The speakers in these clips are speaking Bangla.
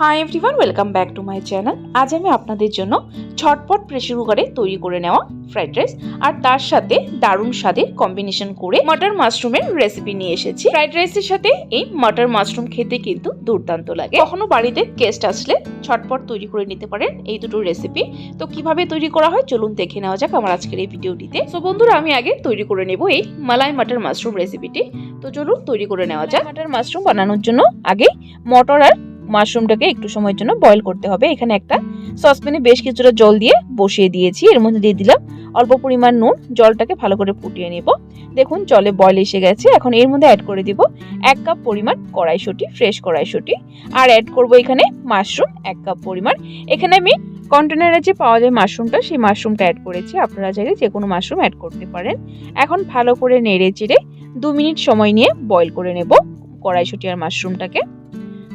Hi everyone, welcome back to my channel. আজ আমি আপনাদের জন্য ঝটপট প্রেসার কুকারে তৈরি করে নেওয়া ফ্রাইড রাইস আর তার সাথে দারুণ স্বাদের কম্বিনেশন করে মটর মাশরুমের রেসিপি নিয়ে এসেছি। ফ্রাইড রাইসের সাথে এই মটর মাশরুম খেতে কিন্তু দুর্দান্ত লাগে। কখনো বাড়িতে গেস্ট আসলে ঝটপট তৈরি করে নিতে পারেন এই দুটো রেসিপি। তো কিভাবে তৈরি করা হয় চলুন দেখে নেওয়া যাক আমার আজকের এই ভিডিওটিতে। তো বন্ধুরা, আমি আগে তৈরি করে নেব এই মালাই মটর মাশরুম রেসিপিটি। তো চলুন তৈরি করে নেওয়া যাক। মটর মাশরুম বানানোর জন্য আগে মটর আর মাশরুমটাকে একটু সময়ের জন্য বয়েল করতে হবে। এখানে একটা সসপ্যানে বেশ কিছুটা জল দিয়ে বসিয়ে দিয়েছি। এর মধ্যে দিয়ে দিলাম অল্প পরিমাণ নুন। জলটাকে ভালো করে ফুটিয়ে নেব। দেখুন জলে বয়েল এসে গেছে। এখন এর মধ্যে অ্যাড করে দিব 1 কাপ পরিমাণ কড়াইশুঁটি, ফ্রেশ কড়াইশুঁটি, আর অ্যাড করব এখানে মাশরুম 1 কাপ পরিমাণ। এখানে আমি কন্টেনারে যে পাওয়া যায় মাশরুমটা, সেই মাশরুমটা অ্যাড করেছি। আপনারা চাইলে যে কোনো মাশরুম অ্যাড করতে পারেন। এখন ভালো করে নেড়ে চেড়ে 2 মিনিট সময় নিয়ে বয়েল করে নেব কড়াইশুঁটি আর মাশরুমটাকে।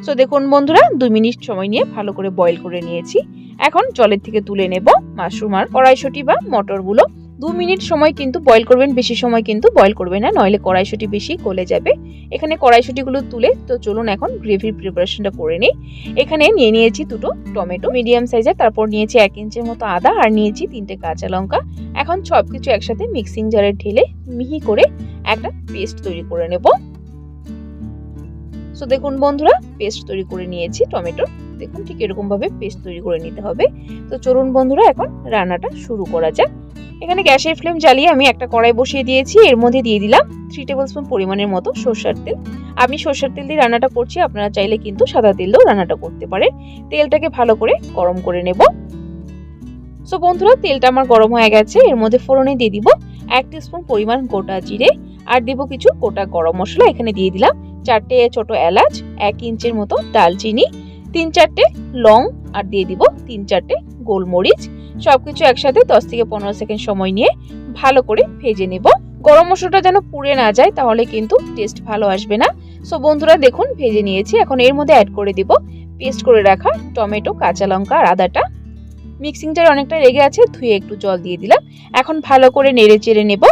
সো দেখুন বন্ধুরা, 2 মিনিট সময় নিয়ে ভালো করে বয়েল করে নিয়েছি। এখন জলের থেকে তুলে নেব মাশরুম আর কড়াইশুঁটি বা মটরগুলো। 2 মিনিট সময় কিন্তু বয়েল করবেন, বেশি সময় কিন্তু বয়েল করবেন না, নইলে কড়াইশুঁটি বেশি গলে যাবে। এখানে কড়াইশুঁটিগুলো তুলে তো চলুন এখন গ্রেভির প্রিপারেশনটা করে নিই। এখানে নিয়ে নিয়েছি 2টো টমেটো মিডিয়াম সাইজের, তারপর নিয়েছি 1 ইঞ্চির মতো আদা, আর নিয়েছি 3টে কাঁচা লঙ্কা। এখন সবকিছু একসাথে মিক্সিং জারে ঢেলে মিহি করে একটা পেস্ট তৈরি করে নেব। সো দেখুন বন্ধুরা, পেস্ট তৈরি করে নিয়েছি টমেটো। দেখুন ঠিক এরকম ভাবে পেস্ট তৈরি করে নিতে হবে। তো চলুন বন্ধুরা এখন রান্নাটা শুরু করা যাক। এখানে গ্যাসের ফ্লেম জ্বালিয়ে আমি একটা কড়াই বসিয়ে দিয়েছি। এর মধ্যে দিয়ে দিলাম 3 টেবিলস্পুন পরিমাণের মতো সরষের তেল। আমি সরষের তেল দিয়ে রান্নাটা করছি, আপনারা চাইলে কিন্তু সাদা তেল দিয়েও রান্নাটা করতে পারেন। তেলটাকে ভালো করে গরম করে নেব। সো বন্ধুরা, তেলটা আমার গরম হয়ে গেছে। এর মধ্যে ফোড়নে দিয়ে দিব 1 টিস্পুন পরিমাণ গোটা জিরে, আর দেব কিছু গোটা গরম মশলা। এখানে দিয়ে দিলাম 4টে ছোট এলাচ, 1 ইঞ্চির মতো দালচিনি, 3-4টে লং, আর দিয়ে দিব 3-4টে গোলমরিচ। সবকিছু একসাথে 10 থেকে 15 সেকেন্ড সময় নিয়ে ভালো করে ভেজে নেব। গরম মশলাটা যেন পুড়ে না যায়, তাহলে কিন্তু টেস্ট ভালো আসবে না। সো বন্ধুরা দেখুন ভেজে নিয়েছি। এখন এর মধ্যে অ্যাড করে দিব পেস্ট করে রাখা টমেটো, কাঁচা লঙ্কা আর আদাটা। মিক্সিং জার অনেকটা লেগে আছে, ধুয়ে একটু জল দিয়ে দিলাম। এখন ভালো করে নেড়ে চেড়ে নেব,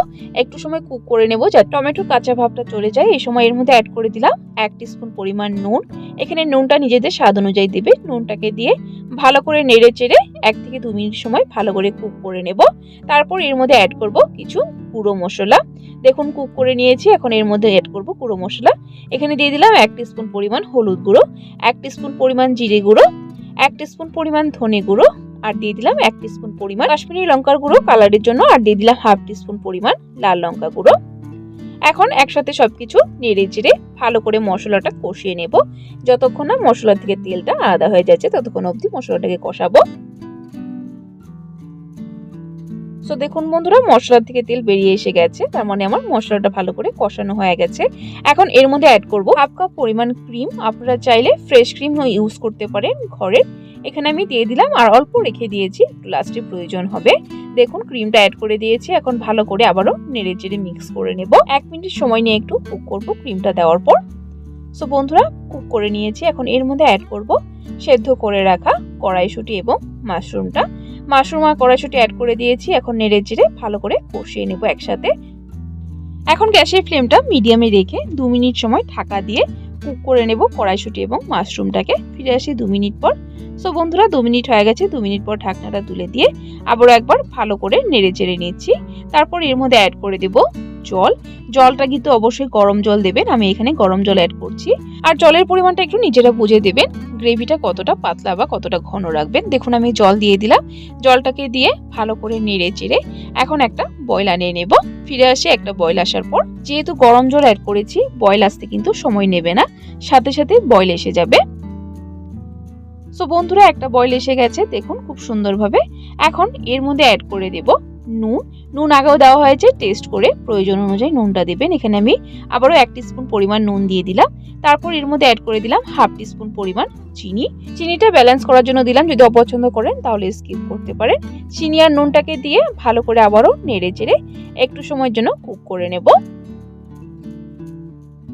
একটু সময় কুক করে নেব যাতে টমেটোর কাঁচা ভাবটা চলে যায়। এই সময় এর মধ্যে অ্যাড করে দিলাম 1 টিস্পুন পরিমাণ নুন। এখানে নুনটা নিজেদের স্বাদ অনুযায়ী দিবে। নুনটাকে দিয়ে ভালো করে নেড়ে চেড়ে 1 থেকে 2 মিনিট সময় ভালো করে কুক করে নেব। তারপর এর মধ্যে অ্যাড করব কিছু গুঁড়ো মশলা। দেখুন কুক করে নিয়েছি। এখন এর মধ্যে অ্যাড করব গুঁড়ো মশলা। এখানে দিয়ে দিলাম 1 টিস্পুন পরিমাণ হলুদ গুঁড়ো, 1 টিস্পুন পরিমাণ জিরে গুঁড়ো, 1 টিস্পুন পরিমাণ ধনে গুঁড়ো, আর দিয়ে দিলাম 1 টিস্পুন পরিমাণ কাশ্মীরি লঙ্কার গুঁড়ো কালারের জন্য, আর দিয়ে দিলাম 1/2 টিস্পুন পরিমাণ লাল লঙ্কা গুঁড়ো। এখন একসাথে সবকিছু নেড়ে চেড়ে ভালো করে মশলাটা কষিয়ে নেব। যতক্ষণ না মশলা থেকে তেলটা আলাদা হয়ে যাচ্ছে ততক্ষণ অবধি মশলাটাকে কষাবো। সো দেখুন বন্ধুরা, মশলা থেকে তেল বেরিয়ে এসে গেছে, তার মানে আমার মশলাটা ভালো করে কষানো হয়ে গেছে। এখন এর মধ্যে অ্যাড করব 1/2 কাপ পরিমাণ ক্রিম। আপনারা চাইলে ফ্রেশ ক্রিম ইউজ করতে পারেন ঘরের। এখানে আমি দিয়ে দিলাম, আর অল্প রেখে দিয়েছি, লাস্টে প্রয়োজন হবে। দেখুন ক্রিমটা অ্যাড করে দিয়েছি। এখন ভালো করে আবারও নেড়ে চেড়ে মিক্স করে নেব। 1 মিনিট সময় নিয়ে একটু কুক করব ক্রিমটা দেওয়ার পর। সো বন্ধুরা, কুক করে নিয়েছি। এখন এর মধ্যে অ্যাড করব সেদ্ধ করে রাখা কড়াইশুঁটি এবং মাশরুমটা। মাশরুম আর কড়াইশুঁটি অ্যাড করে দিয়েছি। এখন নেড়ে চেড়ে ভালো করে কষিয়ে নেব একসাথে। এখন গ্যাসের ফ্লেমটা মিডিয়ামে রেখে 2 মিনিট সময় ঢাকা দিয়ে কুক করে নেব কড়াইশুঁটি এবং মাশরুমটাকে। ফিরে আসি 2 মিনিট পর। সো বন্ধুরা, 2 মিনিট হয়ে গেছে। 2 মিনিট পর ঢাকনাটা তুলে দিয়ে আবারও একবার ভালো করে নেড়ে চেড়ে নিচ্ছি। তারপর এর মধ্যে অ্যাড করে দেব জল। জলটা কিন্তু অবশ্যই গরম জল দেবেন। আমি এখানে গরম জল অ্যাড করছি। আর জলের পরিমাণটা একটু নিজেরা বুঝে দেবেন, গ্রেভিটা কতটা পাতলা বা কতটা ঘন রাখবেন। দেখুন আমি জল দিয়ে দিলাম। জলটাকে দিয়ে ভালো করে নেড়ে চেড়ে এখন একটা বয়েল আনিয়ে নেব। ফিরে আসে একটা বয়েল আসার পর। যেহেতু গরম জল অ্যাড করেছি, বয়েল আসতে কিন্তু সময় নেবে না, সাথে সাথে বয়েল এসে যাবে। সো বন্ধুরা, একটা বয়েল এসে গেছে দেখুন খুব সুন্দরভাবে। এখন এর মধ্যে অ্যাড করে দেব নুন। নুন আগেও দেওয়া হয়েছে, টেস্ট করে প্রয়োজন অনুযায়ী নুনটা দেবেন। এখানে আমি আবারও 1 টিস্পুন পরিমাণ নুন দিয়ে দিলাম। তারপর এর মধ্যে অ্যাড করে দিলাম 1/2 টিস্পুন পরিমাণ চিনি। চিনিটা ব্যালেন্স করার জন্য দিলাম, যদি অপছন্দ করেন তাহলে স্কিপ করতে পারেন। চিনি আর নুনটাকে দিয়ে ভালো করে আবারও নেড়ে চেড়ে একটু সময়ের জন্য কুক করে নেব।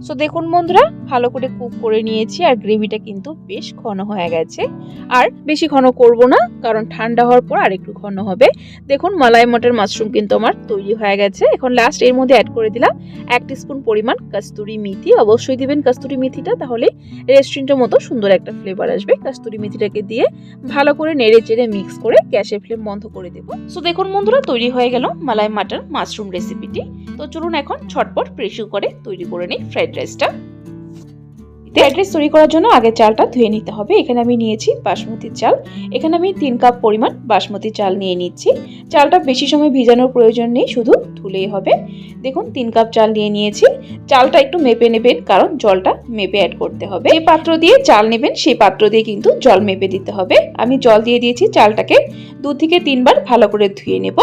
সো দেখুন বন্ধুরা, ভালো করে কুক করে নিয়েছি আর গ্রেভিটা কিন্তু বেশ ঘন হয়ে গেছে। আর বেশি ঘন করব না, কারণ ঠান্ডা হওয়ার পর আর একটু ঘন হবে। দেখুন মালাই মটর মাশরুম কিন্তু আমার তৈরি হয়ে গেছে। এখন লাস্ট এর মধ্যে অ্যাড করে দিলাম 1 টিস্পুন পরিমাণ কস্তুরি মেথি। অবশ্যই দিবেন কস্তুরি মেথিটা, তাহলে রেস্টুরেন্টের মতো সুন্দর একটা ফ্লেভার আসবে। কস্তুরি মেথিটাকে দিয়ে ভালো করে নেড়ে চেড়ে মিক্স করে গ্যাসের ফ্লেম বন্ধ করে দেব। সো দেখুন বন্ধুরা, তৈরি হয়ে গেল মালাই মটর মাশরুম রেসিপিটি। তো চলুন এখন ছটপট প্রেসার করে তৈরি করে নিই ফ্রাইড রাইসটা। ফ্রাইড রাইস তৈরি করার জন্য আগে চালটা ধুয়ে নিতে হবে। এখানে আমি নিয়েছি বাসমতি চাল। এখানে আমি 3 কাপ পরিমাণ বাসমতি চাল নিয়ে নিচ্ছি। চালটা বেশি সময় ভিজানোর প্রয়োজন নেই, শুধু ধুলেই হবে। দেখুন 3 কাপ চাল নিয়ে নিয়েছি। চালটা একটু মেপে নেবেন, কারণ জলটা মেপে অ্যাড করতে হবে। যে পাত্র দিয়ে চাল নেবেন সেই পাত্র দিয়ে কিন্তু জল মেপে দিতে হবে। আমি জল দিয়ে দিয়েছি, চালটাকে 2 থেকে 3 বার ভালো করে ধুয়ে নেব।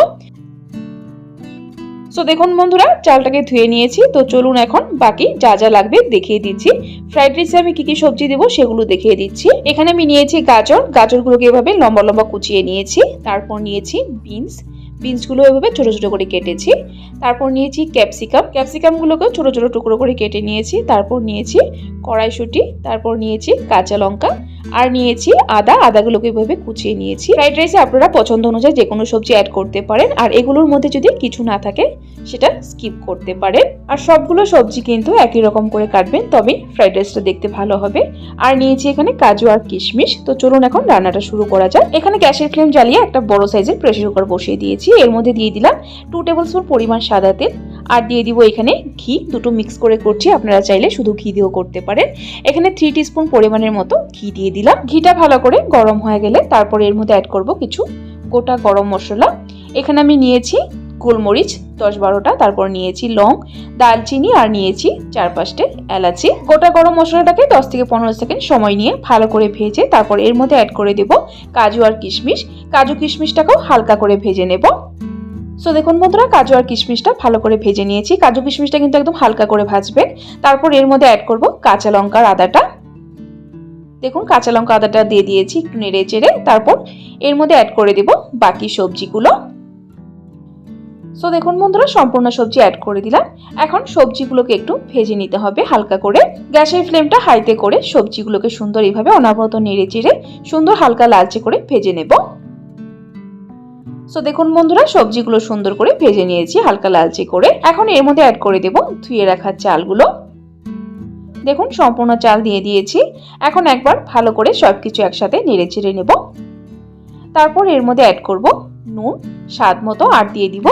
সো দেখুন বন্ধুরা, চালটাকে ধুয়ে নিয়েছি। তো চলুন এখন বাকি যা যা লাগবে দেখিয়ে দিচ্ছি। ফ্রাইড রাইসে আমি কি কি সবজি দেবো সেগুলো দেখিয়ে দিচ্ছি। এখানে আমি নিয়েছি গাজরগুলোকে এভাবে লম্বা লম্বা কুচিয়ে নিয়েছি। তারপর নিয়েছি বিনসগুলো এভাবে ছোট ছোট করে কেটেছি। তারপর নিয়েছি ক্যাপসিকামগুলোকে ছোট ছোট টুকরো করে কেটে নিয়েছি। তারপর নিয়েছি কড়াইশুঁটি, তারপর নিয়েছি কাঁচা লঙ্কা, আর নিয়েছি আদাগুলোকে এভাবে কুচিয়ে নিয়েছি। ফ্রাইড রাইসে আপনারা পছন্দ অনুযায়ী যে কোনো সবজি অ্যাড করতে পারেন, আর এগুলোর মধ্যে যদি কিছু না থাকে সেটা স্কিপ করতে পারেন। আর সবগুলো সবজি কিন্তু একই রকম করে কাটবেন, তবে ফ্রাইড রাইসটা দেখতে ভালো হবে। আর নিয়েছি এখানে কাজু আর কিশমিশ। তো চলুন এখন রান্নাটা শুরু করা যাক। এখানে গ্যাসের ফ্লেম জ্বালিয়ে একটা বড় সাইজের প্রেসার কুকার বসিয়ে দিয়েছি। এর মধ্যে দিয়ে দিলাম 2 টেবিলস্পুন পরিমাণ সাদা তেল, আর দিয়ে দিব এখানে ঘি। দুটো মিক্স করে করছি, আপনারা চাইলে শুধু ঘি দিয়েও করতে পারেন। এখানে 3 টিস্পুন পরিমাণের মতো ঘি দিয়ে দিলাম। ঘিটা ভালো করে গরম হয়ে গেলে তারপর এর মধ্যে অ্যাড করব কিছু গোটা গরম মশলা। এখানে আমি নিয়েছি গোলমরিচ 10-12টা, তারপর নিয়েছি লং, দালচিনি, আর নিয়েছি 4-5টে এলাচি। গোটা গরম মশলাটাকে 10 থেকে 15 সেকেন্ড সময় নিয়ে ভালো করে ভেজে তারপর এর মধ্যে অ্যাড করে দেব কাজু আর কিশমিশটাকেও হালকা করে ভেজে নেব। সো দেখুন বন্ধুরা, কাজু আর কিশমিশটা ভালো করে ভেজে নিয়েছি। কাজু কিশমিশটা কিন্তু একদম হালকা করে ভাজবেন। তারপর এর মধ্যে অ্যাড করব কাঁচা লঙ্কা আর আদাটা। দেখুন কাঁচা লঙ্কা আদাটা দিয়ে দিয়েছি, একটু নেড়ে চেড়ে তারপর এর মধ্যে অ্যাড করে দেব বাকি সবজিগুলো। সো দেখুন বন্ধুরা, সম্পূর্ণ সবজি অ্যাড করে দিলাম। এখন সবজিগুলোকে একটু ভেজে নিতে হবে হালকা করে। গ্যাসের ফ্লেমটা হাইতে করে সবজিগুলোকে সুন্দর এইভাবে অনবরত নেড়ে চেড়ে সুন্দর হালকা লালচে করে ভেজে নেব। সো দেখুন বন্ধুরা, সবজিগুলো সুন্দর করে ভেজে নিয়েছি হালকা লালচে করে। এখন এর মধ্যে অ্যাড করে দেব ধুয়ে রাখা চালগুলো। দেখুন সম্পূর্ণ চাল দিয়ে দিয়েছি। এখন একবার ভালো করে সবকিছু একসাথে নেড়ে চেড়ে নেব। তারপর এর মধ্যে অ্যাড করব নুন স্বাদ মতো, আর দিয়ে দিব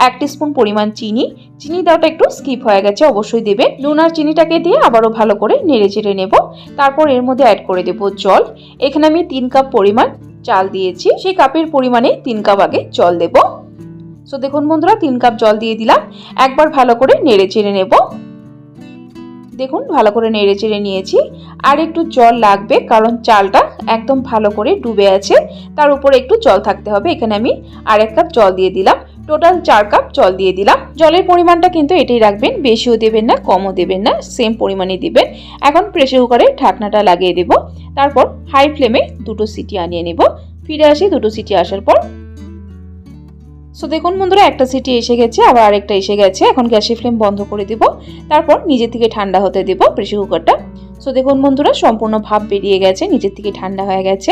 1 টিস্পুন পরিমাণ চিনি। চিনি দেওয়াটা একটু স্কিপ হয়ে গেছে, অবশ্যই দেবেন। নুন আর চিনিটাকে দিয়ে আবারও ভালো করে নেড়ে চেড়ে নেব। তারপর এর মধ্যে অ্যাড করে দেব জল। এখানে আমি 3 কাপ পরিমাণ চাল দিয়েছি, সেই কাপের পরিমাণে 3 কাপ আগে জল দেব। সো দেখুন বন্ধুরা, 3 কাপ জল দিয়ে দিলাম। একবার ভালো করে নেড়ে চেড়ে নেব। দেখুন ভালো করে নেড়ে চেড়ে নিয়েছি। আর একটু জল লাগবে, কারণ চালটা একদম ভালো করে ডুবে আছে, তার উপরে একটু জল থাকতে হবে। এখানে আমি আর 1 কাপ জল দিয়ে দিলাম। টোটাল 4 কাপ জল দিয়ে দিলাম। জলের পরিমাণটা কিন্তু এটাই রাখবেন, বেশিও দেবেন না কমও দেবেন না, সেম পরিমাণে দিবেন। এখন প্রেসার কুকারে ঢাকনাটা লাগিয়ে দেব। তারপর হাই ফ্লেমে 2টো সিটি আনিয়ে নেব। ফিরে আসি 2টো সিটি আসার পর। সো দেখুন বন্ধুরা, একটা সিটি এসে গেছে, আবার আরেকটা এসে গেছে। এখন গ্যাসের ফ্লেম বন্ধ করে দেব। তারপর নিজে থেকে ঠান্ডা হতে দেব প্রেসার কুকারটা। সো দেখুন বন্ধুরা, সম্পূর্ণ ভাপ বেরিয়ে গেছে, নিজের থেকে ঠান্ডা হয়ে গেছে।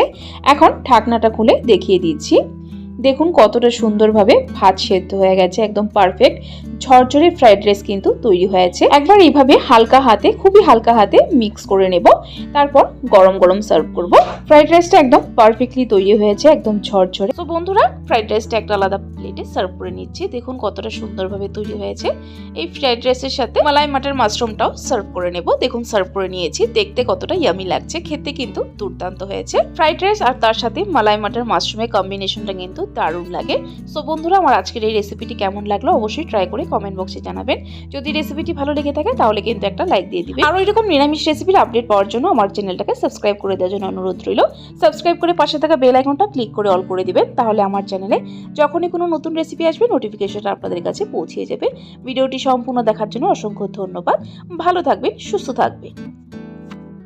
এখন ঢাকনাটা খুলে দেখিয়ে দিচ্ছি। দেখুন কতটা সুন্দরভাবে ভাত সেদ্ধ হয়ে গেছে, একদম পারফেক্ট ঝরঝরে ফ্রাইড রাইস কিন্তু তৈরি হয়েছে। একবার এইভাবে হালকা হাতে, খুবই হালকা হাতে মিক্স করে নেব। তারপর গরম গরম সার্ভ করব। ফ্রাইড রাইসটা একদম পারফেক্টলি তৈরি হয়েছে, একদম ঝরঝরে। তো বন্ধুরা, ফ্রাইড রাইসটা একটা আলাদা প্লেটে সার্ভ করে নিচ্ছি। দেখুন কতটা সুন্দরভাবে তৈরি হয়েছে। এই ফ্রাইড রাইসের সাথে মালাই মটর মাশরুমটাও সার্ভ করে নেব। দেখুন সার্ভ করে নিয়েছি, দেখতে কতটা ইয়ামি লাগছে, খেতে কিন্তু দুর্দান্ত হয়েছে। ফ্রাইড রাইস আর তার সাথে মালাই মটর মাশরুমের কম্বিনেশনটা কিন্তু দারুণ লাগে। সো বন্ধুরা, আমার আজকের এই রেসিপিটি কেমন লাগলো অবশ্যই ট্রাই করে কমেন্ট বক্সে জানাবেন। যদি রেসিপিটি ভালো লেগে থাকে তাহলে কিন্তু একটা লাইক দিয়ে দিবেন। আর এরকম নিরামিষ রেসিপির আপডেট পাওয়ার জন্য আমার চ্যানেলটাকে সাবস্ক্রাইব করে দেওয়ার জন্য অনুরোধ রইল। সাবস্ক্রাইব করে পাশে থাকা বেল আইকনটা ক্লিক করে অল করে দিবেন, তাহলে আমার চ্যানেলে যখনই কোনো নতুন রেসিপি আসবে নোটিফিকেশনটা আপনাদের কাছে পৌঁছে যাবে। ভিডিওটি সম্পূর্ণ দেখার জন্য অসংখ্য ধন্যবাদ। ভালো থাকবেন, সুস্থ থাকবেন।